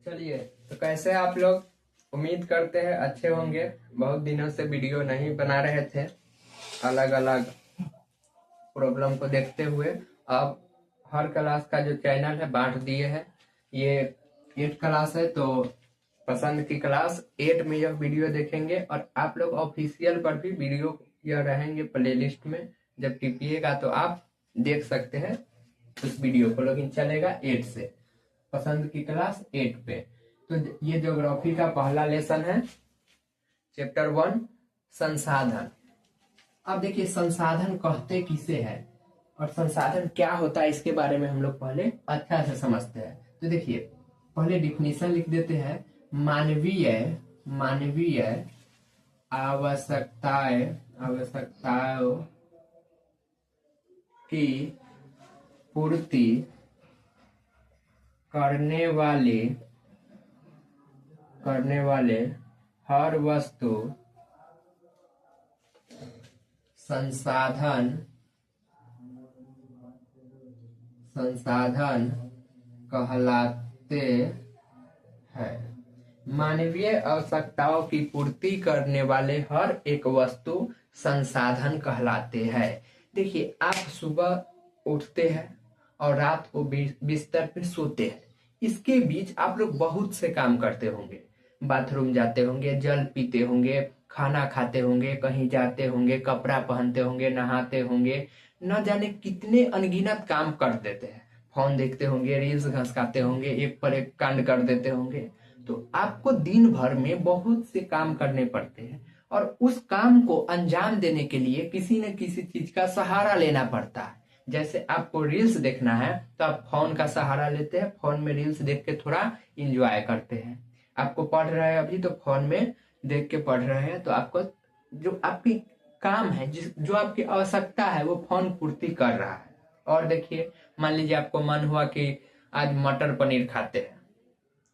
चलिए, तो कैसे आप लोग? उम्मीद करते हैं अच्छे होंगे। बहुत दिनों से वीडियो नहीं बना रहे थे, अलग अलग प्रॉब्लम को देखते हुए। अब हर क्लास का जो चैनल है बांट दिए है। ये 8 क्लास है, तो पसंद की क्लास 8 में यह वीडियो देखेंगे। और आप लोग ऑफिशियल पर भी वीडियो यह रहेंगे प्लेलिस्ट में। जब टिपिएगा तो आप देख सकते हैं उस वीडियो को, लेकिन चलेगा 8 से, पसंद की क्लास 8 पे। तो ये ज्योग्राफी का पहला लेसन है, चैप्टर 1 संसाधन। अब देखिए, संसाधन कहते किसे है और संसाधन क्या होता है, इसके बारे में हम लोग पहले अच्छा से समझते हैं। तो देखिए, पहले डिफिनीशन लिख देते हैं। मानवीय आवश्यकताओं की पूर्ति करने वाले हर वस्तु संसाधन कहलाते हैं। मानवीय आवश्यकताओं की पूर्ति करने वाले हर एक वस्तु संसाधन कहलाते हैं। देखिए, आप सुबह उठते हैं और रात को बिस्तर पे सोते हैं। इसके बीच आप लोग बहुत से काम करते होंगे। बाथरूम जाते होंगे, जल पीते होंगे, खाना खाते होंगे, कहीं जाते होंगे, कपड़ा पहनते होंगे, नहाते होंगे, न जाने कितने अनगिनत काम कर देते हैं। फोन देखते होंगे, रील्स घसकाते होंगे, एक पर एक कांड कर देते होंगे। तो आपको दिन भर में बहुत से काम करने पड़ते हैं और उस काम को अंजाम देने के लिए किसी न किसी चीज का सहारा लेना पड़ता है। जैसे आपको रील्स देखना है तो आप फोन का सहारा लेते हैं, फोन में रील्स देख के थोड़ा इंजॉय करते हैं। आपको पढ़ रहे हैं अभी, तो फोन में देख के पढ़ रहे हैं, तो आपको जो आपकी काम है, जो आपकी आवश्यकता है, वो फोन पूर्ति कर रहा है। और देखिए, मान लीजिए आपको मन हुआ कि आज मटर पनीर खाते हैं,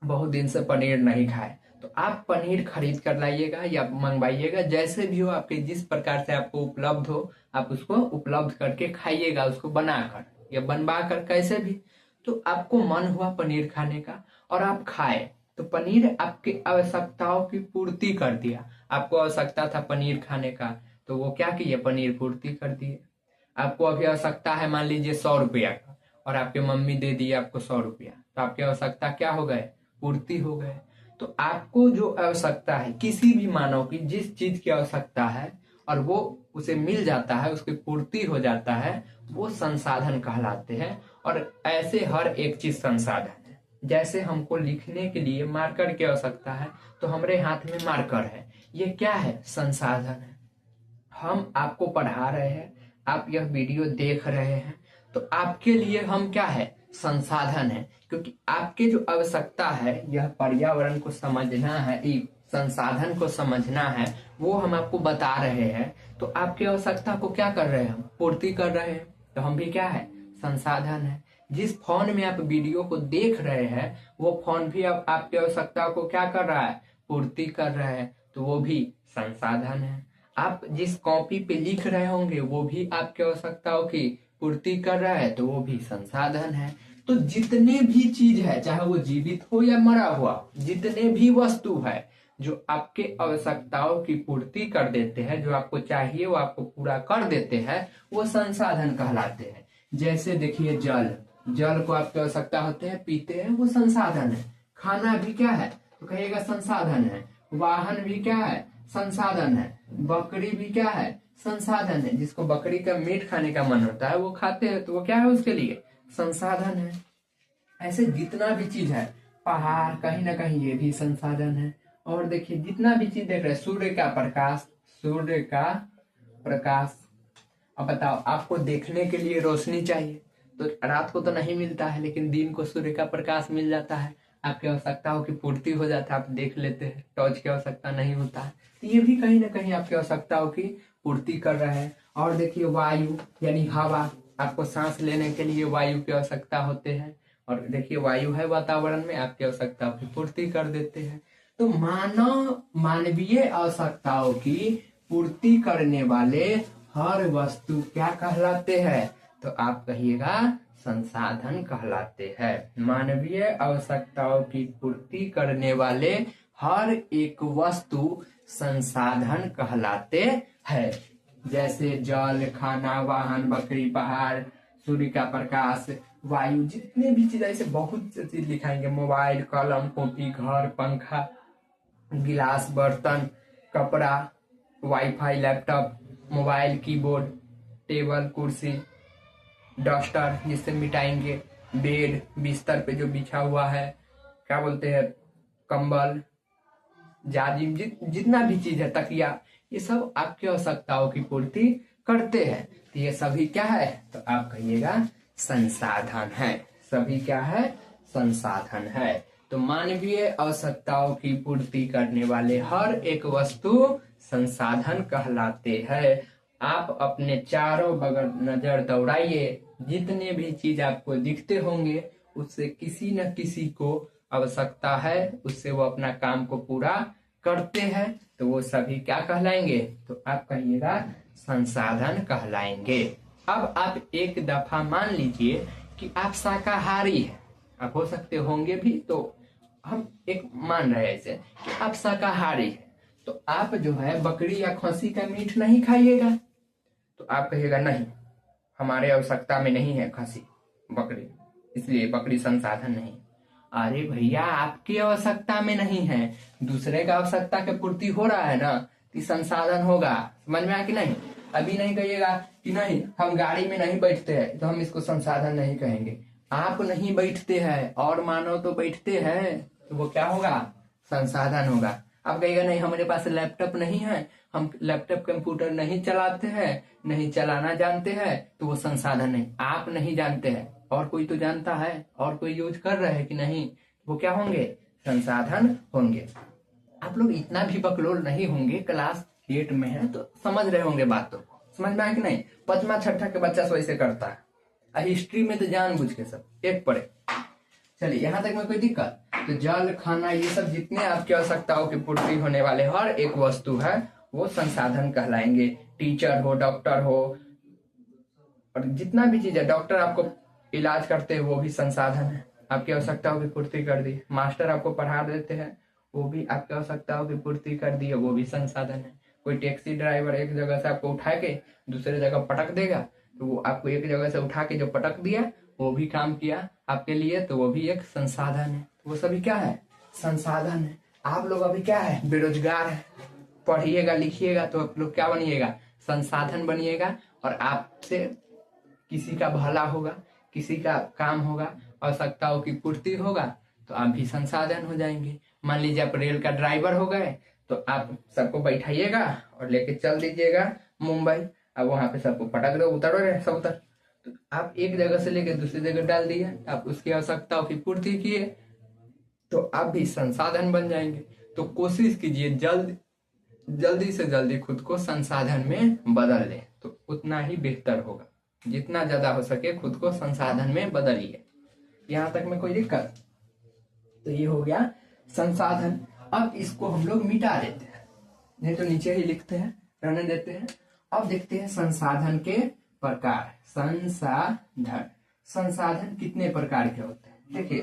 बहुत दिन से पनीर नहीं खाए, तो आप पनीर खरीद कर लाइएगा या मंगवाइएगा, जैसे भी हो, आपके जिस प्रकार से आपको उपलब्ध हो, आप उसको उपलब्ध करके खाइएगा, उसको बनाकर या बनवा कर, कैसे भी। तो आपको मन हुआ पनीर खाने का और आप खाए, तो पनीर आपकी आवश्यकताओं की पूर्ति कर दिया। आपको आवश्यकता था पनीर खाने का, तो वो क्या किए, पनीर पूर्ति कर दिए। आपको अभी आवश्यकता है मान लीजिए 100 रुपया का, और आपकी मम्मी दे दी आपको 100 रुपया, तो आपकी आवश्यकता क्या हो गए, पूर्ति हो गए। तो आपको जो आवश्यकता है, किसी भी मानव की जिस चीज की आवश्यकता है और वो उसे मिल जाता है, उसकी पूर्ति हो जाता है, वो संसाधन कहलाते हैं। और ऐसे हर एक चीज संसाधन है। जैसे हमको लिखने के लिए मार्कर की आवश्यकता है, तो हमारे हाथ में मार्कर है, ये क्या है, संसाधन है। हम आपको पढ़ा रहे हैं, आप यह वीडियो देख रहे हैं, तो आपके लिए हम क्या है, संसाधन है। क्योंकि आपके जो आवश्यकता है, यह पर्यावरण को समझना है, संसाधन को समझना है, वो हम आपको बता रहे हैं। तो आपकी आवश्यकता को क्या कर रहे हैं, हम पूर्ति कर रहे हैं। तो हम भी क्या है, संसाधन है। जिस फोन में आप वीडियो को देख रहे हैं, वो फोन भी अब आपकी आवश्यकता को क्या कर रहा है, पूर्ति कर रहा है, तो वो भी संसाधन है। आप जिस कॉपी पे लिख रहे होंगे, वो भी आपकी आवश्यकताओं की पूर्ति कर रहा है, तो वो भी संसाधन है। तो जितने भी चीज है, चाहे वो जीवित हो या मरा हुआ, जितने भी वस्तु है जो आपके आवश्यकताओं की पूर्ति कर देते हैं, जो आपको चाहिए वो आपको पूरा कर देते हैं, वो संसाधन कहलाते हैं। जैसे देखिए, जल को आपकी आवश्यकता होते हैं, पीते हैं, वो संसाधन है। खाना भी क्या है, तो कहिएगा संसाधन है। वाहन भी क्या है, संसाधन है। बकरी भी क्या है, संसाधन है। जिसको बकरी का मीट खाने का मन होता है, वो खाते हैं, तो वो क्या है, उसके लिए संसाधन है। ऐसे जितना भी चीज है, पहाड़ कहीं ना कहीं ये भी संसाधन है। और देखिए, जितना भी चीज देख रहे हैं, सूर्य का प्रकाश। अब बताओ, आपको देखने के लिए रोशनी चाहिए, तो रात को तो नहीं मिलता है, लेकिन दिन को सूर्य का प्रकाश मिल जाता है, आपकी आवश्यकताओं की पूर्ति हो जाता है, आप देख लेते हैं, टॉर्च की आवश्यकता नहीं होता है। तो ये भी कहीं ना कहीं आपकी आवश्यकताओं की पूर्ति कर रहा है। और देखिए, वायु यानी हवा, आपको सांस लेने के लिए वायु की आवश्यकता होते हैं, और देखिए वायु है वातावरण में, आपकी आवश्यकताओं की पूर्ति कर देते हैं। तो मानवीय आवश्यकताओं की पूर्ति करने वाले हर वस्तु क्या कहलाते हैं, तो आप कहिएगा संसाधन कहलाते हैं। मानवीय आवश्यकताओं की पूर्ति करने वाले हर एक वस्तु संसाधन कहलाते हैं। जैसे जल, खाना, वाहन, बकरी, पहाड़, सूर्य का प्रकाश, वायु, जितने भी चीज ऐसे बहुत से चीज लिखाएंगे। मोबाइल, कलम, कॉपी, घर, पंखा, गिलास, बर्तन, कपड़ा, wifi, laptop, mobile, keyboard, table, कुर्सी, डस्टर जिससे मिटाएंगे, बेड, बिस्तर पे जो बिछा हुआ है, क्या बोलते हैं, कंबल, जाजिम, जितना भी चीज है, तकिया, ये सब आपकी आवश्यकताओं की पूर्ति करते हैं। तो ये सभी क्या है, तो आप कहिएगा संसाधन है। सभी क्या है, संसाधन है। तो मानवीय आवश्यकताओं की पूर्ति करने वाले हर एक वस्तु संसाधन कहलाते हैं। आप अपने चारों बगल नजर दौड़ाइए, जितने भी चीज आपको दिखते होंगे उससे किसी न किसी को आवश्यकता है, उससे वो अपना काम को पूरा करते हैं। तो वो सभी क्या कहलाएंगे, तो आप कहिएगा संसाधन कहलाएंगे। अब आप एक दफा मान लीजिए कि आप शाकाहारी हैं, आप हो सकते होंगे भी, तो हम एक मान रहे हैं ऐसे कि आप शाकाहारी हैं, तो आप जो है बकरी या खस्सी का मीट नहीं खाइएगा। तो आप कहिएगा नहीं, हमारे आवश्यकता में नहीं है खस्सी, बकरी, इसलिए बकरी संसाधन नहीं। अरे भैया, आपकी आवश्यकता में नहीं है, दूसरे का आवश्यकता की पूर्ति हो रहा है ना, तो संसाधन होगा। समझ में आया कि नहीं? अभी नहीं कहिएगा कि नहीं हम गाड़ी में नहीं बैठते हैं तो हम इसको संसाधन नहीं कहेंगे। आप नहीं बैठते हैं और मानव तो बैठते हैं, तो वो क्या होगा, संसाधन होगा। आप कहिएगा नहीं हमारे पास लैपटॉप नहीं है, हम लैपटॉप कंप्यूटर नहीं चलाते हैं, नहीं चलाना जानते हैं, तो वो संसाधन नहीं। आप नहीं जानते हैं और कोई तो जानता है और कोई यूज कर रहा है कि नहीं, वो क्या होंगे, संसाधन होंगे। आप लोग इतना भी बकलोल नहीं होंगे, क्लास 8 में है तो समझ रहे होंगे बात। तो समझ में आया कि नहीं? 5वां 6ठा के बच्चा वैसे करता है, हिस्ट्री में तो जानबूझ के सब एक पढ़े। चलिए यहाँ तक में कोई दिक्कत? तो जल, खाना, ये सब जितने आपकी आवश्यकताओं की पूर्ति होने वाले हर एक वस्तु है वो संसाधन कहलाएंगे। टीचर हो, डॉक्टर हो, और जितना भी चीज है, डॉक्टर आपको इलाज करते हैं वो भी संसाधन है, आपकी आवश्यकताओं की पूर्ति कर दी। मास्टर आपको पढ़ा देते हैं, वो भी आपकी आवश्यकताओं की पूर्ति कर दी है, वो भी संसाधन है। कोई टैक्सी ड्राइवर एक जगह से आपको उठा के दूसरे जगह पटक देगा, तो वो आपको एक जगह से उठा के जो पटक दिया वो भी काम किया आपके लिए, तो वो भी एक संसाधन है। वो सभी क्या है, संसाधन है। आप लोग अभी क्या है, बेरोजगार है, पढ़िएगा लिखिएगा तो आप लोग क्या बनिएगा, संसाधन बनिएगा, और आपसे किसी का भला होगा, किसी का काम होगा, आवश्यकताओं की पूर्ति होगा, तो आप भी संसाधन हो जाएंगे। मान लीजिए आप रेल का ड्राइवर हो गए, तो आप सबको बैठाइएगा और लेके चल दीजिएगा मुंबई। अब वहां पे सबको पटक दो, उतरो रे सब उतर। तो आप एक जगह से लेके दूसरी जगह डाल दिए, आप उसकी आवश्यकताओं की पूर्ति किए, तो आप भी संसाधन बन जाएंगे। तो कोशिश कीजिए जल्दी से जल्दी खुद को संसाधन में बदल लें, तो उतना ही बेहतर होगा। जितना ज्यादा हो सके खुद को संसाधन में बदलिए। यहाँ तक में कोई दिक्कत? तो ये हो गया संसाधन। अब इसको हम लोग मिटा देते हैं, नहीं तो नीचे ही लिखते हैं, रहने देते हैं। अब देखते हैं संसाधन के प्रकार। संसाधन कितने प्रकार के होते हैं? देखिए,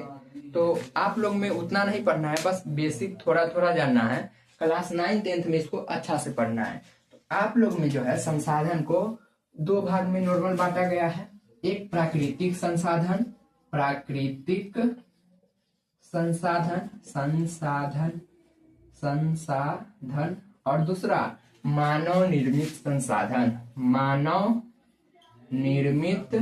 तो आप लोग में उतना नहीं पढ़ना है, बस बेसिक थोड़ा थोड़ा जानना है। क्लास 9 10th में इसको अच्छा से पढ़ना है। तो आप लोग में जो है संसाधन को 2 भाग में नॉर्मल बांटा गया है। एक प्राकृतिक संसाधन, प्राकृतिक संसाधन, संसाधन, और दूसरा मानव निर्मित संसाधन, मानव निर्मित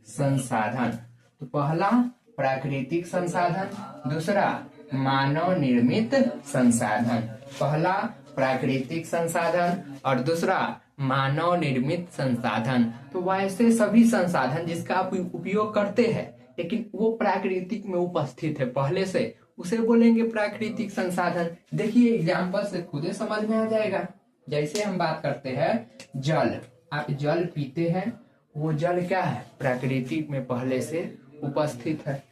संसाधन। तो पहला प्राकृतिक संसाधन, दूसरा मानव निर्मित संसाधन। पहला प्राकृतिक संसाधन और दूसरा मानव निर्मित संसाधन। तो वैसे सभी संसाधन जिसका आप उपयोग करते हैं लेकिन वो प्राकृतिक में उपस्थित है पहले से, उसे बोलेंगे प्राकृतिक संसाधन। देखिए एग्जाम्पल से खुद ही समझ में आ जाएगा। जैसे हम बात करते हैं जल, आप जल पीते हैं, वो जल क्या है, प्राकृतिक में पहले से उपस्थित है।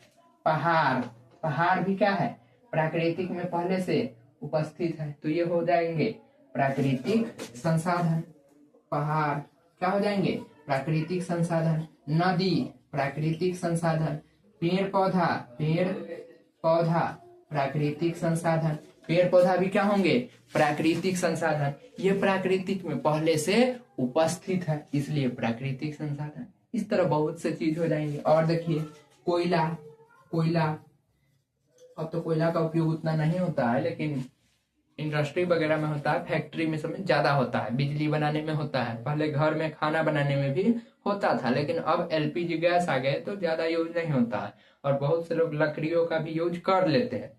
पहाड़ भी क्या है, प्राकृतिक में पहले से उपस्थित है, तो ये हो जाएंगे प्राकृतिक संसाधन। पहाड़ क्या हो जाएंगे, प्राकृतिक संसाधन। प्राकृतिक संसाधन। पेड़ पौधा प्राकृतिक संसाधन। पेड़ पौधा भी क्या होंगे? प्राकृतिक संसाधन। ये प्राकृतिक में पहले से उपस्थित है, इसलिए प्राकृतिक संसाधन। इस तरह बहुत से चीज हो जाएंगे। और देखिए कोयला, अब तो कोयला का उपयोग उतना नहीं होता है, लेकिन इंडस्ट्री वगैरह में होता है, फैक्ट्री में सब में ज्यादा होता है, बिजली बनाने में होता है। पहले घर में खाना बनाने में भी होता था, लेकिन अब एलपीजी गैस आ गए तो ज्यादा यूज नहीं होता है, और बहुत से लोग लकड़ियों का भी यूज कर लेते हैं।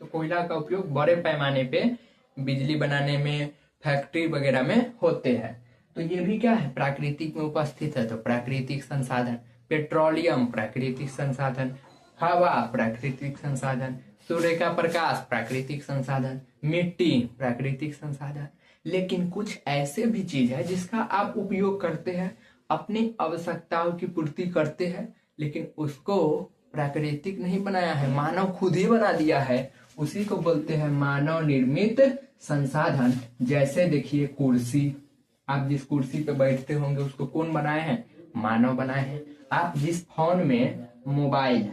तो कोयला का उपयोग बड़े पैमाने पे बिजली बनाने में, फैक्ट्री वगैरह में होते हैं। तो ये भी क्या है? प्राकृतिक में उपस्थित है, तो प्राकृतिक संसाधन। पेट्रोलियम प्राकृतिक संसाधन। हवा प्राकृतिक संसाधन। सूर्य का प्रकाश प्राकृतिक संसाधन। मिट्टी प्राकृतिक संसाधन। लेकिन कुछ ऐसे भी चीज है जिसका आप उपयोग करते हैं, अपनी आवश्यकताओं की पूर्ति करते हैं, लेकिन उसको प्राकृतिक नहीं बनाया है, मानव खुद ही बना दिया है। उसी को बोलते हैं मानव निर्मित संसाधन। जैसे देखिए कुर्सी, आप जिस कुर्सी पे बैठते होंगे उसको कौन बनाए हैं? मानव बनाए हैं। आप जिस फोन में मोबाइल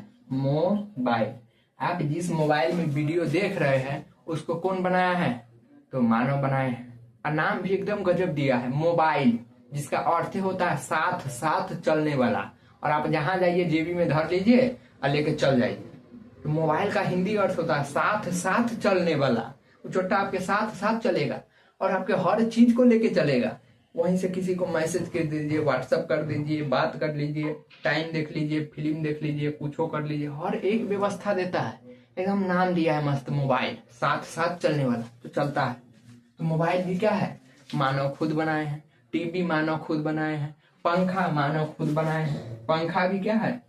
आप जिस मोबाइल में वीडियो देख रहे हैं उसको कौन बनाया है? तो मानव बनाए हैं। और नाम भी एकदम गजब दिया है, मोबाइल, जिसका अर्थ होता है साथ साथ चलने वाला। और आप जहां जाइए जेबी में धर लीजिए और लेके चल जाइए। तो मोबाइल का हिंदी अर्थ होता है साथ साथ चलने वाला। वो छोटा आपके साथ साथ चलेगा और आपके हर चीज को लेके चलेगा। वहीं से किसी को मैसेज कर दीजिए, व्हाट्सएप कर दीजिए, बात कर लीजिए, टाइम देख लीजिए, फिल्म देख लीजिए, कुछ कर लीजिए, हर एक व्यवस्था देता है। एकदम नाम दिया है मस्त, मोबाइल, साथ साथ चलने वाला, तो चलता है। तो मोबाइल भी क्या है? मानव खुद बनाए हैं। टीवी मानव खुद बनाए हैं। पंखा मानव खुद बनाए हैं। पंखा भी क्या है?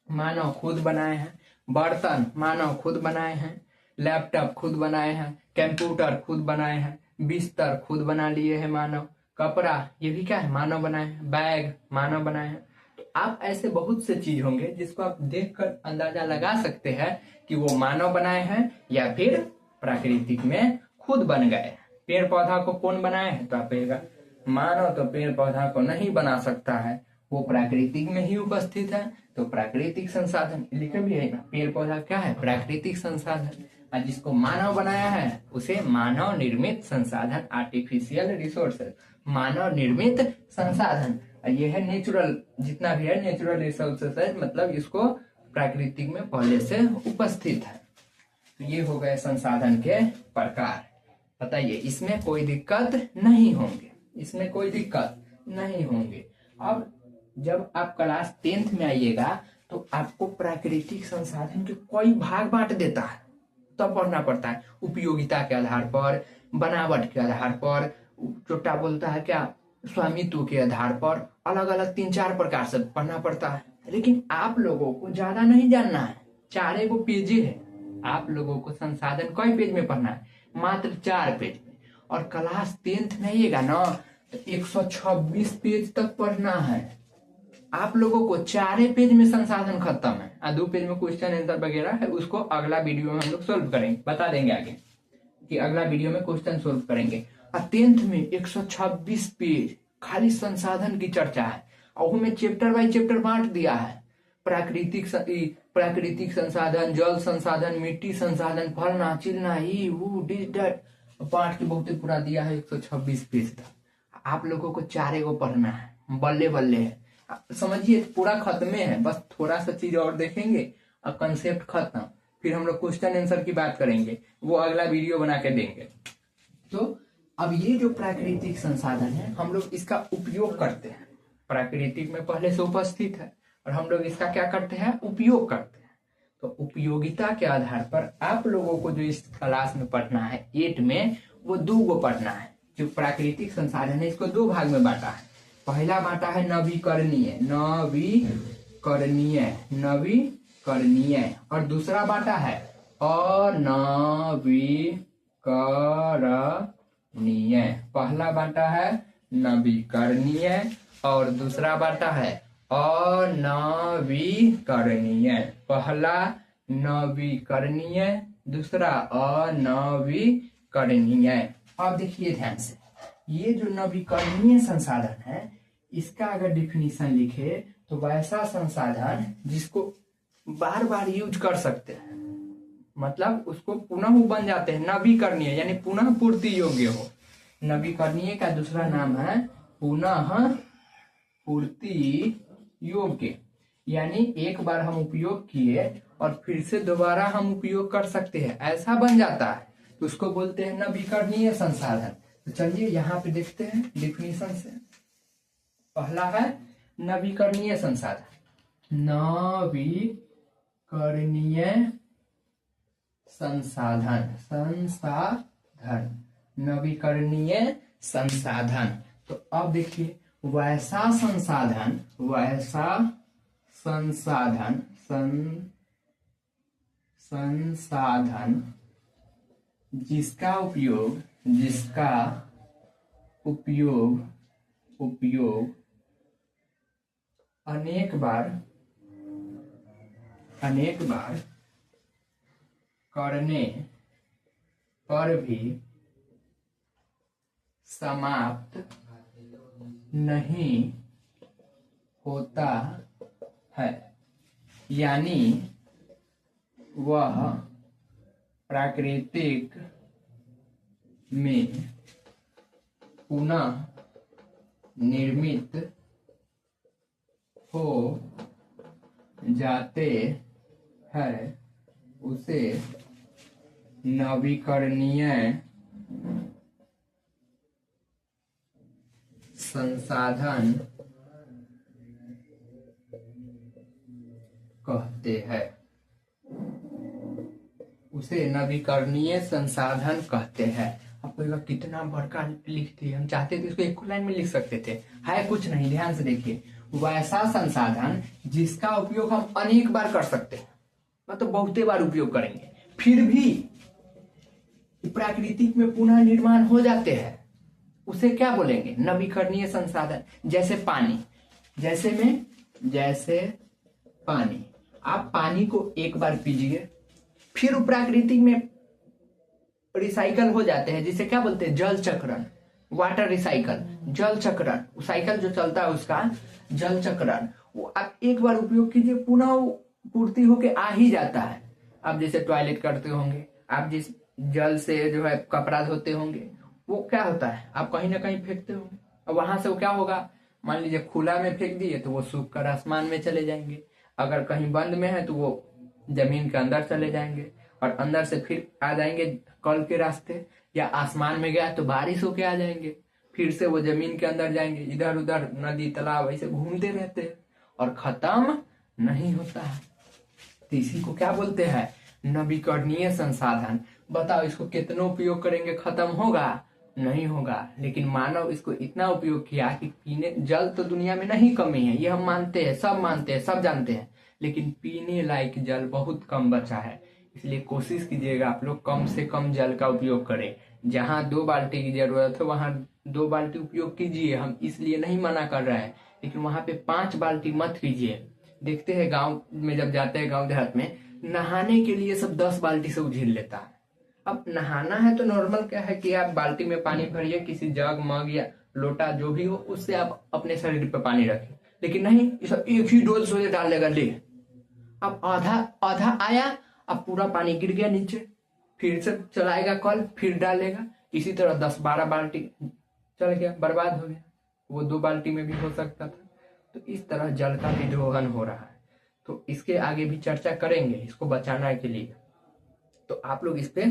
मानव खुद बनाए हैं। बर्तन मानव खुद बनाए हैं। लैपटॉप खुद बनाए हैं। कंप्यूटर खुद बनाए हैं। बिस्तर खुद बना लिए हैं मानव। कपड़ा, ये भी क्या है? मानव बनाए हैं। बैग मानव बनाए हैं। तो आप ऐसे बहुत से चीज होंगे जिसको आप देखकर अंदाजा लगा सकते हैं कि वो मानव बनाए हैं या फिर प्राकृतिक में खुद बन गए। पेड़ पौधा को कौन बनाए हैं? तो आप कहेगा मानव तो पेड़ पौधा को नहीं बना सकता है, वो प्राकृतिक में ही उपस्थित है, तो प्राकृतिक संसाधन लिखे भी है ना। पेड़ पौधा क्या है? प्राकृतिक संसाधन। और जिसको मानव बनाया है उसे मानव निर्मित संसाधन, आर्टिफिशियल रिसोर्सेज, मानव निर्मित संसाधन। ये है नेचुरल, जितना भी है नेचुरल रिसोर्सेज है, मतलब इसको प्राकृतिक में पहले से उपस्थित है। तो ये हो गए संसाधन के प्रकार। बताइए, इसमें कोई दिक्कत नहीं होंगे, इसमें कोई दिक्कत नहीं होंगे। अब जब आप क्लास 10th में आइएगा तो आपको प्राकृतिक संसाधन के कई भाग बांट देता है, तब पढ़ना पड़ता है। उपयोगिता के आधार पर, बनावट के आधार पर, छोटा बोलता है क्या, स्वामित्व के आधार पर, अलग अलग 3-4 प्रकार से पढ़ना पड़ता है। लेकिन आप लोगों को ज्यादा नहीं जानना है, 4 गो पेज है। आप लोगों को संसाधन कई पेज में पढ़ना है? मात्र 4 पेज में। और क्लास 10th में आइएगा ना तो 126 पेज तक पढ़ना है। आप लोगों को 4 पेज में संसाधन खत्म है, 2 पेज में क्वेश्चन आंसर वगैरह है, उसको अगला वीडियो में हम लोग सोल्व करेंगे, बता देंगे आगे कि अगला वीडियो में क्वेश्चन सोल्व करेंगे। और 10th में 126 पेज खाली संसाधन की चर्चा है, और उसमें चैप्टर बाय चैप्टर बांट दिया है। प्राकृतिक संसाधन, जल संसाधन, मिट्टी संसाधन, फलना चिलना, ही वो डिस डैट बांट के बहुत पूरा दिया है 126 पेज तक। आप लोगों को 4 गो पढ़ना है, बल्ले बल्ले है। समझिए पूरा खत्म है, बस थोड़ा सा चीज और देखेंगे और कंसेप्ट खत्म। फिर हम लोग क्वेश्चन आंसर की बात करेंगे, वो अगला वीडियो बना के देंगे। तो अब ये जो प्राकृतिक संसाधन है हम लोग इसका उपयोग करते हैं, प्राकृतिक में पहले से उपस्थित है और हम लोग इसका क्या करते हैं? उपयोग करते हैं। तो उपयोगिता के आधार पर आप लोगों को जो इस क्लास में पढ़ना है 8 में, वो 2 गो पढ़ना है। जो प्राकृतिक संसाधन है इसको 2 भाग में बांटा है। पहला बांटा है नवीकरणीय, और दूसरा बांटा है अनवीकरणीय। पहला बांटा है नवीकरणीय और दूसरा बांटा है अनवीकरणीय। पहला नवीकरणीय, दूसरा अनवीकरणीय। अब देखिए ध्यान से, ये जो नवीकरणीय संसाधन है इसका अगर डिफिनीशन लिखे तो वैसा संसाधन जिसको बार बार यूज कर सकते हैं, मतलब उसको पुनः वो बन जाते हैं, नवीकरणीय यानी पुनः पूर्ति योग्य हो। नवीकरणीय का दूसरा नाम है पुनः पूर्ति योग्य, यानी एक बार हम उपयोग किए और फिर से दोबारा हम उपयोग कर सकते हैं, ऐसा बन जाता है, तो उसको बोलते हैं नवीकरणीय संसाधन। तो चलिए यहाँ पे देखते हैं डिफिनीशन से। पहला है नवीकरणीय संसाधन। नवीकरणीय संसाधन, नवीकरणीय संसाधन। तो अब देखिए वैसा संसाधन जिसका उपयोग अनेक बार करने पर भी समाप्त नहीं होता है, यानी वह प्राकृतिक में पुनः निर्मित हो जाते हैं, उसे नवीकरणीय संसाधन कहते हैं। उसे नवीकरणीय संसाधन कहते हैं। आपको लगा कितना बड़का लिखते हैं, हम चाहते थे इसको एक लाइन में लिख सकते थे, है कुछ नहीं। ध्यान से देखिए, वैसा संसाधन जिसका उपयोग हम अनेक बार कर सकते हैं, मतलब बहुते बार उपयोग करेंगे, फिर भी प्राकृतिक में पुनः निर्माण हो जाते हैं, उसे क्या बोलेंगे? नवीकरणीय संसाधन। जैसे पानी, जैसे पानी, आप पानी को एक बार पीजिए, फिर प्राकृतिक में रिसाइकल हो जाते हैं, जिसे क्या बोलते हैं? जल चक्रण, वाटर रिसाइकल, जल चक्रण, साइकिल जो चलता है उसका जल चक्रण। वो आप एक बार उपयोग कीजिए, पुनः पूर्ति होके आ ही जाता है। आप जैसे टॉयलेट करते होंगे, आप जिस जल से जो है कपड़ा धोते होंगे, वो क्या होता है? आप कहीं ना कहीं फेंकते होंगे, और वहां से वो क्या होगा? मान लीजिए खुला में फेंक दिए तो वो सूख कर आसमान में चले जाएंगे, अगर कहीं बंद में है तो वो जमीन के अंदर चले जाएंगे, और अंदर से फिर आ जाएंगे कल के रास्ते, या आसमान में गया तो बारिश होके आ जाएंगे, फिर से वो जमीन के अंदर जाएंगे, इधर उधर नदी तालाब ऐसे घूमते रहते हैं और खत्म नहीं होता है। तो इसी को क्या बोलते हैं? नवीकरणीय संसाधन। बताओ इसको कितना उपयोग करेंगे, खत्म होगा? नहीं होगा। लेकिन मानव इसको इतना उपयोग किया कि पीने, जल तो दुनिया में नहीं कमी है, ये हम मानते हैं, सब जानते हैं, लेकिन पीने लायक जल बहुत कम बचा है। इसलिए कोशिश कीजिएगा आप लोग कम से कम जल का उपयोग करें। जहां 2 बाल्टी की जरूरत है वहां 2 बाल्टी उपयोग कीजिए, हम इसलिए नहीं मना कर रहे हैं, लेकिन वहां पे 5 बाल्टी मत कीजिए। देखते हैं गांव में जब जाते हैं, गांव देहात में नहाने के लिए सब 10 बाल्टी से उझिल लेता है। अब नहाना है तो नॉर्मल क्या है कि आप बाल्टी में पानी भरिए, किसी जग मग या लोटा जो भी हो उससे आप अपने शरीर पे पानी रखें, लेकिन नहीं, इस एक ही डोल से डाल लेगा। ले अब आधा आया, अब पूरा पानी गिर गया नीचे, फिर से चलाएगा कल, फिर डालेगा, इसी तरह 10-12 बाल्टी चल गया, बर्बाद हो गया। वो 2 बाल्टी में भी हो सकता था। तो इस तरह जल का भी दोहन हो रहा है। तो इसके आगे भी चर्चा करेंगे इसको बचाने के लिए। तो आप लोग इस पे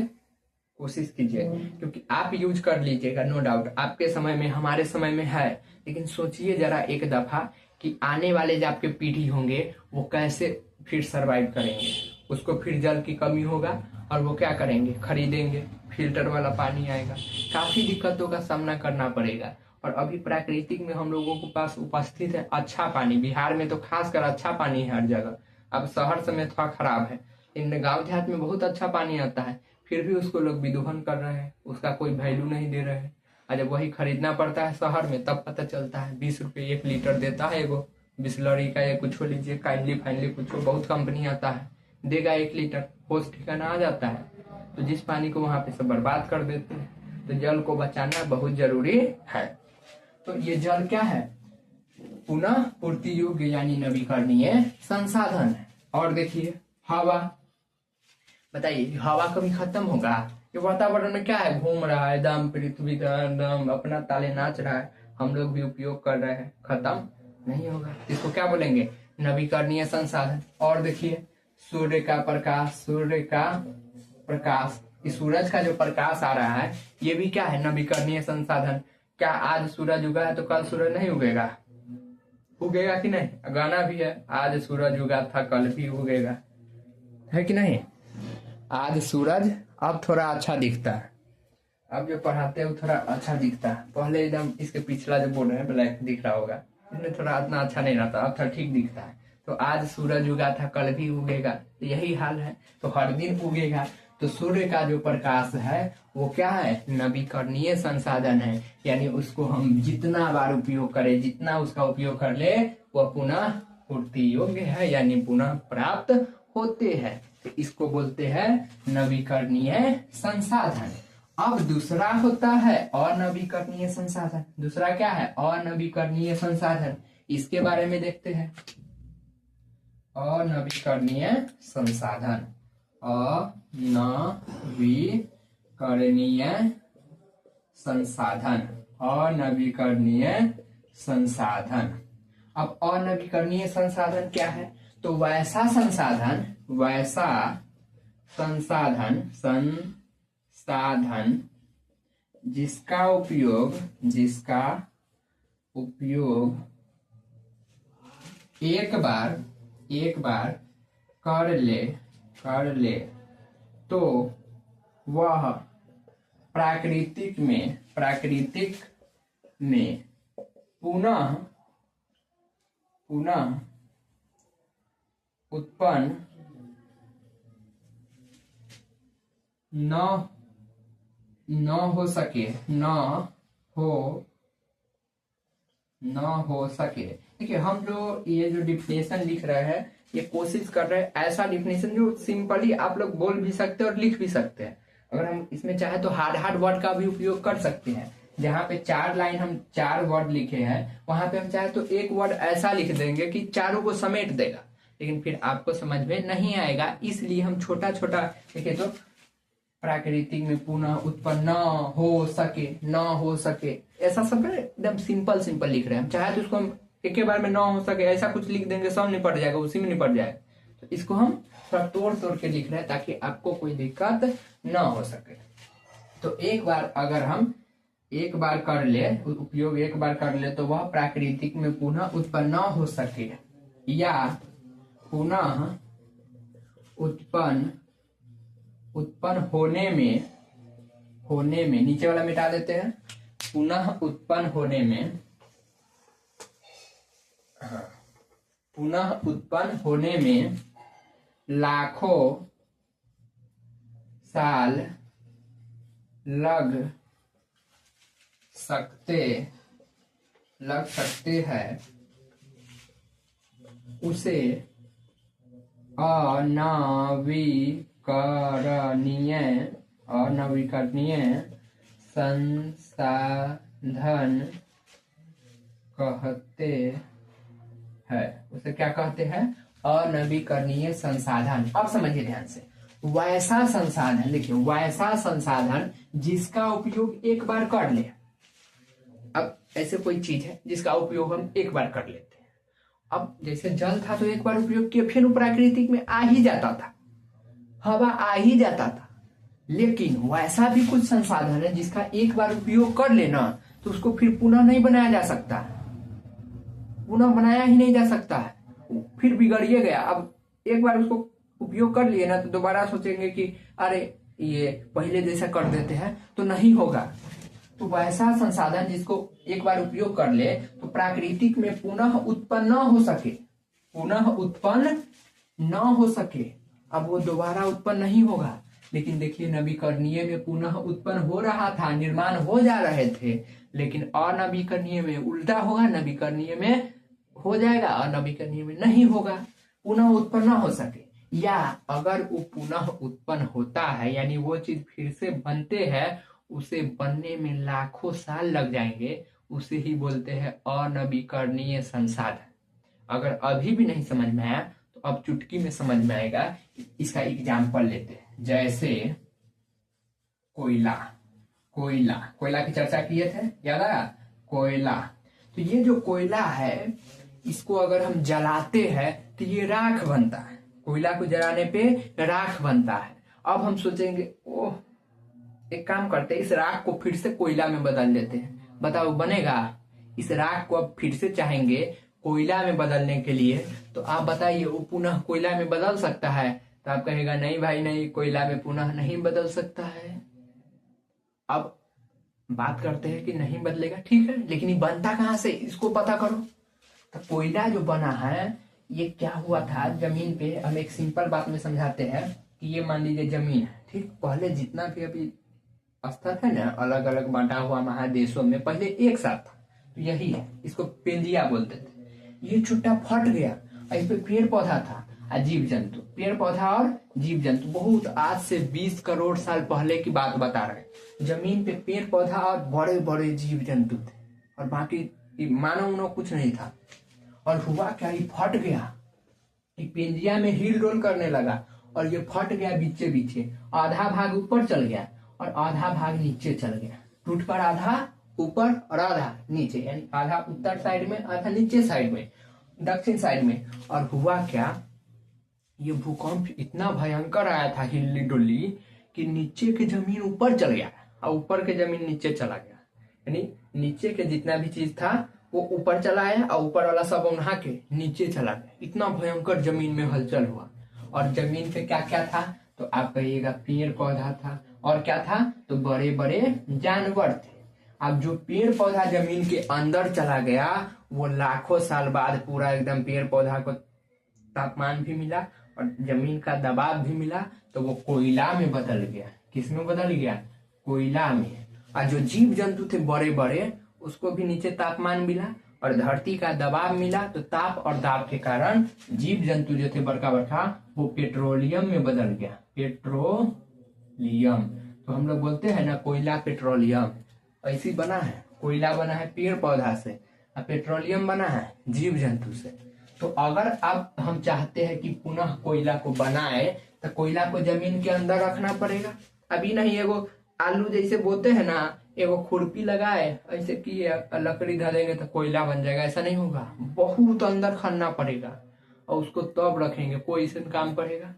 कोशिश कीजिए, क्योंकि आप यूज कर लीजिएगा, नो डाउट आपके समय में, हमारे समय में है, लेकिन सोचिए जरा एक दफा कि आने वाले जो आपके पीढ़ी होंगे वो कैसे फिर सरवाइव करेंगे। उसको फिर जल की कमी होगा और वो क्या करेंगे? खरीदेंगे, फिल्टर वाला पानी आएगा, काफी दिक्कतों का सामना करना पड़ेगा। और अभी प्राकृतिक में हम लोगों के पास उपस्थित है अच्छा पानी, बिहार में तो खासकर अच्छा पानी है हर जगह। अब शहर समय थोड़ा खराब है, लेकिन गाँव देहात में बहुत अच्छा पानी आता है, फिर भी उसको लोग विदोहन कर रहे हैं, उसका कोई वैल्यू नहीं दे रहे हैं। और जब वही खरीदना पड़ता है शहर में, तब पता चलता है 20 रुपये 1 लीटर देता है एगो बिस्लरी का, या कुछ लीजिए काइंडली फाइनली कुछ, बहुत कंपनी आता है, देगा 1 लीटर, होश ठिकाना आ जाता है। तो जिस पानी को वहां पे सब बर्बाद कर देते हैं। तो जल को बचाना बहुत जरूरी है। तो ये जल क्या है? पुनः पूर्ति योग्य यानी नवीकरणीय संसाधन है। और देखिए हवा, बताइए हवा कभी खत्म होगा? ये वातावरण में क्या है, घूम रहा है एकदम, पृथ्वी का एकदम अपना ताले नाच रहा है, हम लोग भी उपयोग कर रहे हैं, खत्म नहीं होगा। इसको क्या बोलेंगे, नवीकरणीय संसाधन। और देखिए सूर्य का प्रकाश, सूर्य का प्रकाश, इस सूरज का जो प्रकाश आ रहा है ये भी क्या है, नवीकरणीय संसाधन। क्या आज सूरज उगा है तो कल सूरज नहीं उगेगा? उगेगा कि नहीं? गाना भी है, आज सूरज उगा था कल भी उगेगा, है कि नहीं? आज सूरज अब थोड़ा अच्छा दिखता है, अब जो पढ़ाते हैं वो थोड़ा अच्छा दिखता है। पहले एकदम इसके पिछला जो बोर्ड है ब्लैक दिख रहा होगा, इसमें थोड़ा इतना अच्छा नहीं रहता, अब थोड़ा ठीक दिखता है। तो आज सूरज उगा था कल भी उगेगा, तो यही हाल है, तो हर दिन उगेगा। तो सूर्य का जो प्रकाश है वो क्या है, नवीकरणीय संसाधन है, यानी उसको हम जितना बार उपयोग करें, जितना उसका उपयोग कर ले वह पुनः पूर्ति योग्य है, यानी पुनः प्राप्त होते हैं। तो इसको बोलते हैं नवीकरणीय संसाधन। अब दूसरा होता है अनवीकरणीय संसाधन। दूसरा क्या है, अनवीकरणीय संसाधन। इसके बारे में देखते हैं। अनवीकरणीय संसाधन, अनवीकरणीय संसाधन, अनवीकरणीय संसाधन। अब अनवीकरणीय संसाधन क्या है, तो वैसा संसाधन, वैसा संसाधन, संसाधन जिसका उपयोग एक बार कर ले तो वह प्राकृतिक में पुनः उत्पन्न न हो सके। देखिए हम जो ये जो डिफिनेशन लिख रहे हैं, ये कोशिश कर रहे हैं ऐसा डिफिनेशन जो सिंपली आप लोग बोल भी सकते हैं और लिख भी सकते हैं। अगर हम इसमें चाहे तो हार्ड वर्ड का भी उपयोग कर सकते हैं। जहाँ पे 4 लाइन हम 4 वर्ड लिखे हैं, वहां पे हम चाहे तो एक वर्ड ऐसा लिख देंगे कि चारों को समेट देगा, लेकिन फिर आपको समझ में नहीं आएगा। इसलिए हम छोटा छोटा लिखे, तो प्राकृतिक में पुनः उत्पन्न न हो सके, ऐसा सब एकदम सिंपल लिख रहे हैं। हम चाहे तो उसको हम एक ही बार में न हो सके ऐसा कुछ लिख देंगे, सब निपट जाएगा, उसी में निपट जाएगा। तो इसको हम थोड़ा तोड़ के लिख रहे हैं ताकि आपको कोई दिक्कत न हो सके। तो एक बार अगर हम एक बार कर ले, उपयोग एक बार कर ले, तो वह प्राकृतिक में पुनः उत्पन्न न हो सके, या पुनः उत्पन्न होने में नीचे वाला मिटा देते हैं, पुनः उत्पन्न होने में लाखों साल लग सकते हैं, उसे अनवीकरणीय संसाधन कहते हैं। उसे क्या कहते हैं, अनवीकरणीय संसाधन। अब समझिए ध्यान से, वैसा संसाधन, देखिए वैसा संसाधन जिसका उपयोग एक बार कर ले। अब ऐसे कोई चीज है जिसका उपयोग हम एक बार कर लेते हैं। अब जैसे जल था तो एक बार उपयोग किया, फिर वो प्राकृतिक में आ ही जाता था, हवा आ ही जाता था। लेकिन वैसा भी कुछ संसाधन है जिसका एक बार उपयोग कर लेना तो उसको फिर पुनः नहीं बनाया जा सकता, पुनः बनाया ही नहीं जा सकता है, फिर बिगड़िए गया। अब एक बार उसको उपयोग कर लिए ना तो दोबारा सोचेंगे कि अरे ये पहले जैसा कर देते हैं, तो नहीं होगा। तो वैसा संसाधन जिसको एक बार उपयोग कर ले तो प्राकृतिक में पुनः उत्पन्न न हो सके, अब वो दोबारा उत्पन्न नहीं होगा। लेकिन देखिए नवीकरणीय में पुनः उत्पन्न हो रहा था, निर्माण हो जा रहे थे, लेकिन अनवीकरणीय में उल्टा होगा, नवीकरणीय में हो जाएगा, अनवीकरणीय में नहीं होगा, पुनः उत्पन्न न हो सके। या अगर वो पुनः उत्पन्न होता है, यानी वो चीज फिर से बनते हैं, उसे बनने में लाखों साल लग जाएंगे, उसे ही बोलते हैं अनवीकरणीय संसाधन। अगर अभी भी नहीं समझ में आया तो अब चुटकी में समझ में आएगा। इसका एग्जाम्पल लेते हैं, जैसे कोयला। कोयला कोयला की चर्चा किए थे, याद आया? कोयला, तो ये जो कोयला है इसको अगर हम जलाते हैं तो ये राख बनता है। कोयला को जलाने पे राख बनता है। अब हम सोचेंगे ओह, एक काम करते हैं, इस राख को फिर से कोयला में बदल देते हैं। बताओ बनेगा? इस राख को अब फिर से चाहेंगे कोयला में बदलने के लिए, तो आप बताइए वो पुनः कोयला में बदल सकता है? तो आप कहेगा नहीं भाई नहीं, कोयला में पुनः नहीं बदल सकता है। अब बात करते हैं कि नहीं बदलेगा, ठीक है, लेकिन ये बनता कहां से, इसको पता करो। तो कोयला जो बना है ये क्या हुआ था जमीन पे। हम एक सिंपल बात में समझाते हैं कि ये मान लीजिए जमीन है, ठीक। पहले जितना भी अभी स्तर है ना, अलग अलग बांटा हुआ महादेशों में, पहले एक साथ था, तो यही है, इसको पेंजिया बोलते थे। ये छुट्टा फट गया, इस पे पेड़ पौधा था और जीव जंतु, पेड़ पौधा और जीव जंतु। बहुत आज से 20 करोड़ साल पहले की बात बता रहे। जमीन पे पेड़ पौधा और बड़े बड़े जीव जंतु थे, और बाकी मानव उनव कुछ नहीं था। और हुआ क्या, ये फट गया, पेंजिया में हिल डोल करने लगा, और ये फट गया बीचे बीचे। आधा भाग ऊपर चल गया और आधा भाग नीचे चल गया। टूट पर आधा ऊपर और आधा नीचे, यानी आधा उत्तर साइड में, आधा नीचे साइड में, दक्षिण साइड में। और हुआ क्या, ये भूकंप इतना भयंकर आया था, हिल्ली डुल्ली, कि नीचे की जमीन ऊपर चल गया और ऊपर के जमीन नीचे चला गया। यानी नीचे के जितना भी चीज था वो ऊपर चला आया और ऊपर वाला सब उन्हा के नीचे चला गया। इतना भयंकर जमीन में हलचल हुआ। और जमीन पे क्या क्या था, तो आप कहिएगा पेड़ पौधा था, और क्या था, तो बड़े बड़े जानवर थे। अब जो पेड़ पौधा जमीन के अंदर चला गया, वो लाखों साल बाद पूरा एकदम पेड़ पौधा को तापमान भी मिला और जमीन का दबाव भी मिला, तो वो कोयला में बदल गया। किस में बदल गया? कोयला में। और जो जीव जंतु थे बड़े बड़े, उसको भी नीचे तापमान मिला और धरती का दबाव मिला, तो ताप और दाब के कारण जीव जंतु जो थे बड़का बड़का, वो पेट्रोलियम में बदल गया। पेट्रोलियम, तो हम लोग बोलते हैं ना कोयला पेट्रोलियम, ऐसी बना है। कोयला बना है पेड़ पौधा से और पेट्रोलियम बना है जीव जंतु से। तो अगर अब हम चाहते हैं कि पुनः कोयला को बनाए, तो कोयला को जमीन के अंदर रखना पड़ेगा। अभी नहीं, एगो आलू जैसे बोते हैं ना, एगो खुरपी लगाए ऐसे किए लकड़ी धरेंगे तो कोयला बन जाएगा, ऐसा नहीं होगा। बहुत अंदर खनना पड़ेगा और उसको तब रखेंगे, कोई से काम करेगा।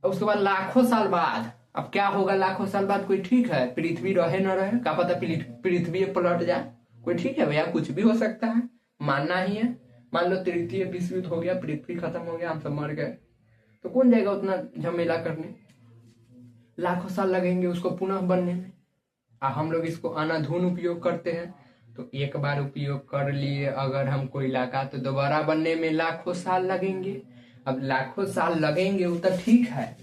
और उसके बाद लाखों साल बाद अब क्या होगा, लाखों साल बाद कोई ठीक है, पृथ्वी रहे न रहे, क्या पता पृथ्वी पलट जाए, कोई ठीक है भैया, कुछ भी हो सकता है, मानना ही है। मान लो तृतीय विश्व युद्ध हो गया, पृथ्वी खत्म हो गया, हम सब मर गए, तो कौन जाएगा उतना झमेला करने? लाखों साल लगेंगे उसको पुनः बनने में। हम लोग इसको अनाधुन उपयोग करते हैं, तो एक बार उपयोग कर लिए अगर हम कोयला का, तो दोबारा बनने में लाखों साल लगेंगे। अब लाखों साल लगेंगे वो तो ठीक है,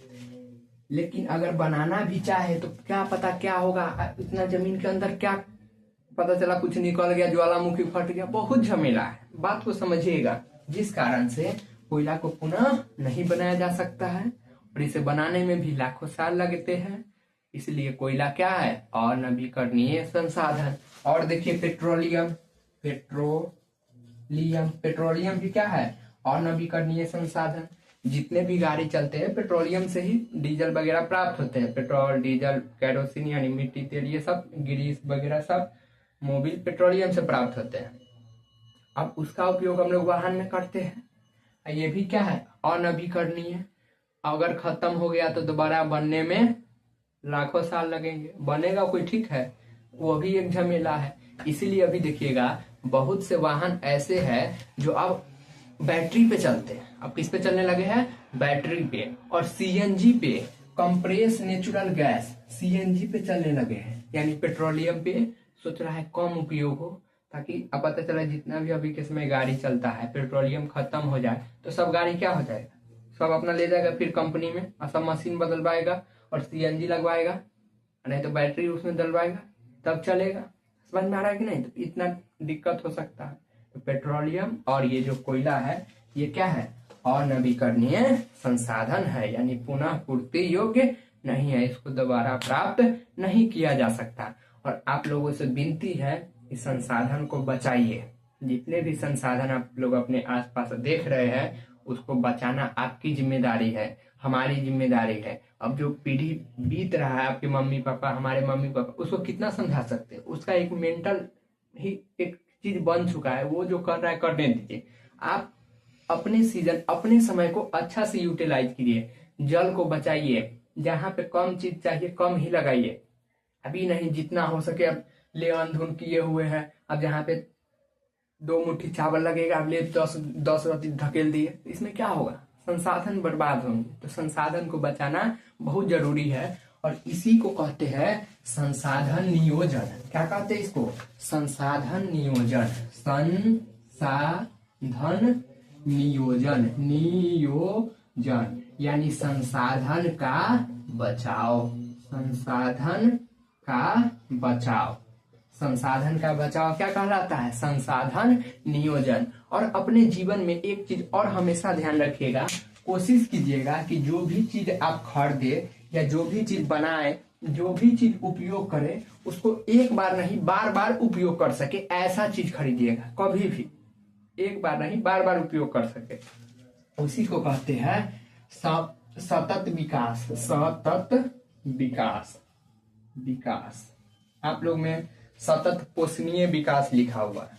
लेकिन अगर बनाना भी चाहे तो क्या पता क्या होगा, इतना जमीन के अंदर क्या पता चला कुछ निकल गया, ज्वालामुखी फट गया, बहुत झमेला है। बात को समझिएगा, जिस कारण से कोयला को पुनः नहीं बनाया जा सकता है और इसे बनाने में भी लाखों साल लगते हैं। इसलिए कोयला क्या है? अनवीकरणीय संसाधन। और देखिए पेट्रोलियम, पेट्रोलियम भी क्या है? अनवीकरणीय संसाधन। जितने भी गाड़ी चलते हैं पेट्रोलियम से ही डीजल वगैरह प्राप्त होते हैं। पेट्रोल, डीजल, केरोसिन यानी मिट्टी तेल, ये सब ग्रीस वगैरह सब मोबिल पेट्रोलियम से प्राप्त होते हैं। अब उसका उपयोग हम लोग वाहन में करते हैं। ये भी क्या है? अनवीकरणीय। अगर खत्म हो गया तो दोबारा बनने में लाखों साल लगेंगे। बनेगा कोई ठीक है, वो भी एक झमेला है। इसीलिए अभी देखिएगा बहुत से वाहन ऐसे हैं जो अब बैटरी पे चलते हैं। अब किस पे चलने लगे हैं? बैटरी पे और सीएनजी पे, कंप्रेस नेचुरल गैस, सीएनजी पे चलने लगे हैं। यानी पेट्रोलियम पे सोच रहा है कम उपयोग हो, ताकि अब पता चला जितना भी अभी के समय गाड़ी चलता है पेट्रोलियम खत्म हो जाए तो सब गाड़ी क्या हो जाएगा, सब अपना ले जाएगा फिर कंपनी में और सब मशीन बदलवाएगा और सीएनजी लगवाएगा, नहीं तो बैटरी उसमें डलवाएगा, तब चलेगा। समझ में आ रहा है कि नहीं? तो इतना दिक्कत हो सकता है। तो पेट्रोलियम और ये जो कोयला है ये क्या है? अनवीकरणीय संसाधन है, यानी पुनः पूर्ति योग्य नहीं है, इसको दोबारा प्राप्त नहीं किया जा सकता। और आप लोगों से विनती है इस संसाधन को बचाइए। जितने भी संसाधन आप लोग अपने आसपास देख रहे हैं उसको बचाना आपकी जिम्मेदारी है, हमारी जिम्मेदारी है। अब जो पीढ़ी बीत रहा है, आपके मम्मी पापा, हमारे मम्मी पापा, उसको कितना समझा सकते हैं? उसका एक मेंटल ही एक चीज बन चुका है, वो जो कर रहा है करने दीजिए। आप अपने सीजन, अपने समय को अच्छा से यूटिलाइज कीजिए, जल को बचाइए, जहाँ पे कम चीज चाहिए कम ही लगाइए। अभी नहीं, जितना हो सके अब ले अंधुन किए हुए हैं, अब जहाँ पे 2 मुट्ठी चावल लगेगा अब ले 10 रोटी धकेल दिए, इसमें क्या होगा? संसाधन बर्बाद होंगे। तो संसाधन को बचाना बहुत जरूरी है और इसी को कहते हैं संसाधन नियोजन। क्या कहते हैं इसको? संसाधन नियोजन। संसाधन नियोजन, नियोजन यानी संसाधन का बचाव, संसाधन का बचाव। संसाधन का बचाव क्या कहलाता है? संसाधन नियोजन। और अपने जीवन में एक चीज और हमेशा ध्यान रखिएगा, कोशिश कीजिएगा कि जो भी चीज आप खरीदे या जो भी चीज बनाए, जो भी चीज उपयोग करे, उसको एक बार नहीं बार बार उपयोग कर सके, ऐसा चीज खरीदिएगा। कभी भी एक बार नहीं बार बार उपयोग कर सके, उसी को कहते हैं सतत विकास। सतत विकास, विकास। आप लोग में सतत पोषणीय विकास लिखा हुआ है,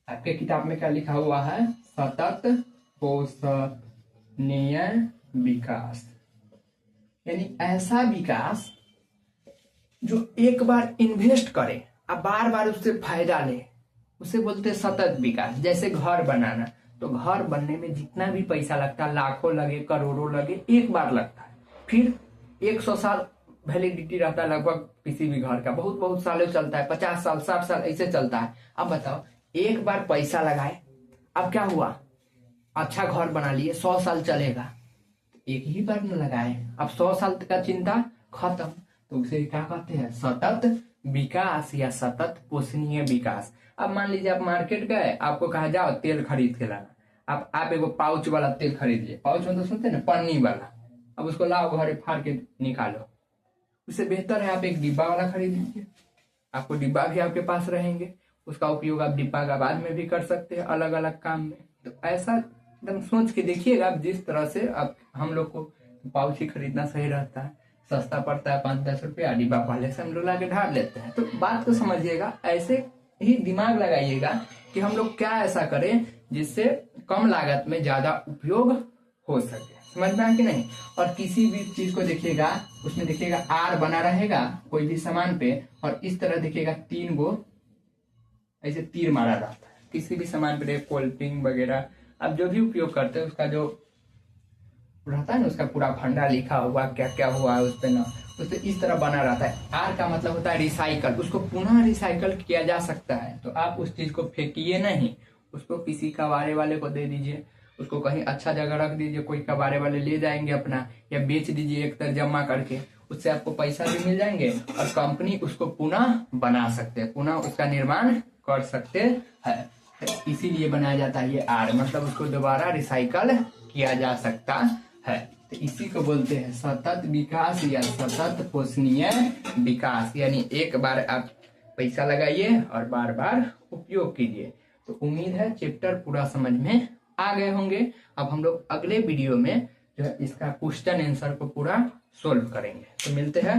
आपके किताब में क्या लिखा हुआ है? सतत पोषणीय विकास, यानी ऐसा विकास जो एक बार इन्वेस्ट करे और बार बार उससे फायदा ले, उसे बोलते हैं सतत विकास। जैसे घर बनाना, तो घर बनने में जितना भी पैसा लगता है, लाखों लगे करोड़ों लगे, एक बार लगता है, फिर 100 साल वैलिडिटी रहता है लगभग किसी भी घर का, बहुत बहुत सालों चलता है, 50 साल 60 साल ऐसे चलता है। अब बताओ, एक बार पैसा लगाए, अब क्या हुआ? अच्छा घर बना लिए, 100 साल चलेगा, एक ही बार न लगाए, अब 100 साल का चिंता खत्म। तो उसे क्या कहते हैं? सतत विकास या सतत पोषणीय विकास। अब मान लीजिए आप मार्केट गए, आपको कहा जाओ तेल खरीद के लाना, आप एगो पाउच वाला तेल खरीद लिए, पाउच में तो सुनते हैं ना, पन्नी वाला, अब उसको लाओ घरे फाड़ के निकालो। उससे बेहतर है आप एक डिब्बा वाला खरीद लीजिए, आपको डिब्बा भी आपके पास रहेंगे, उसका उपयोग आप डिब्बा का बाद में भी कर सकते हैं अलग अलग काम में। तो ऐसा एकदम सोच के देखिएगा, आप जिस तरह से आप हम लोग को पाउच ही खरीदना सही रहता है, सस्ता पड़ता है 5-10 रुपया, डिब्बा पहले से हम लोग लाके ढाल लेते हैं। तो बात को समझिएगा, ऐसे ही दिमाग लगाइएगा कि हम लोग क्या ऐसा करें जिससे कम लागत में ज्यादा उपयोग हो सके। समझ में आया कि नहीं? और किसी भी चीज को देखिएगा, उसमें देखिएगा आर बना रहेगा कोई भी सामान पे, और इस तरह देखिएगा 3 गो ऐसे तीर मारा रहता है किसी भी सामान पे, कोल्ड ड्रिंक वगैरह आप जो भी उपयोग करते हैं उसका जो रहता है ना, उसका पूरा फंडा लिखा हुआ, क्या क्या हुआ है उस पे ना, उस पे इस तरह बना रहता है। आर का मतलब होता है रिसाइकल, उसको पुनः रिसाइकल किया जा सकता है। तो आप उस चीज को फेंकिए नहीं, उसको किसी कबाड़े वाले को दे दीजिए, उसको कहीं अच्छा जगह रख दीजिए, कोई कबाड़े वाले ले जाएंगे अपना, या बेच दीजिए एक तरह जमा करके, उससे आपको पैसा भी मिल जाएंगे और कंपनी उसको पुनः बना सकते हैं, पुनः उसका निर्माण कर सकते हैं। इसीलिए बनाया जाता है ये आर, मतलब उसको दोबारा रिसाइकल किया जा सकता है। तो इसी को बोलते हैं सतत विकास या सतत पोषणीय विकास, यानी एक बार आप पैसा लगाइए और बार बार उपयोग कीजिए। तो उम्मीद है चैप्टर पूरा समझ में आ गए होंगे। अब हम लोग अगले वीडियो में जो है इसका क्वेश्चन आंसर को पूरा सोल्व करेंगे। तो मिलते हैं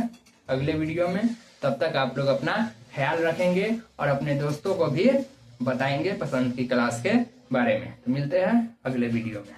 अगले वीडियो में, तब तक आप लोग अपना ख्याल रखेंगे और अपने दोस्तों को भी बताएंगे पसंद की क्लास के बारे में। तो मिलते हैं अगले वीडियो में।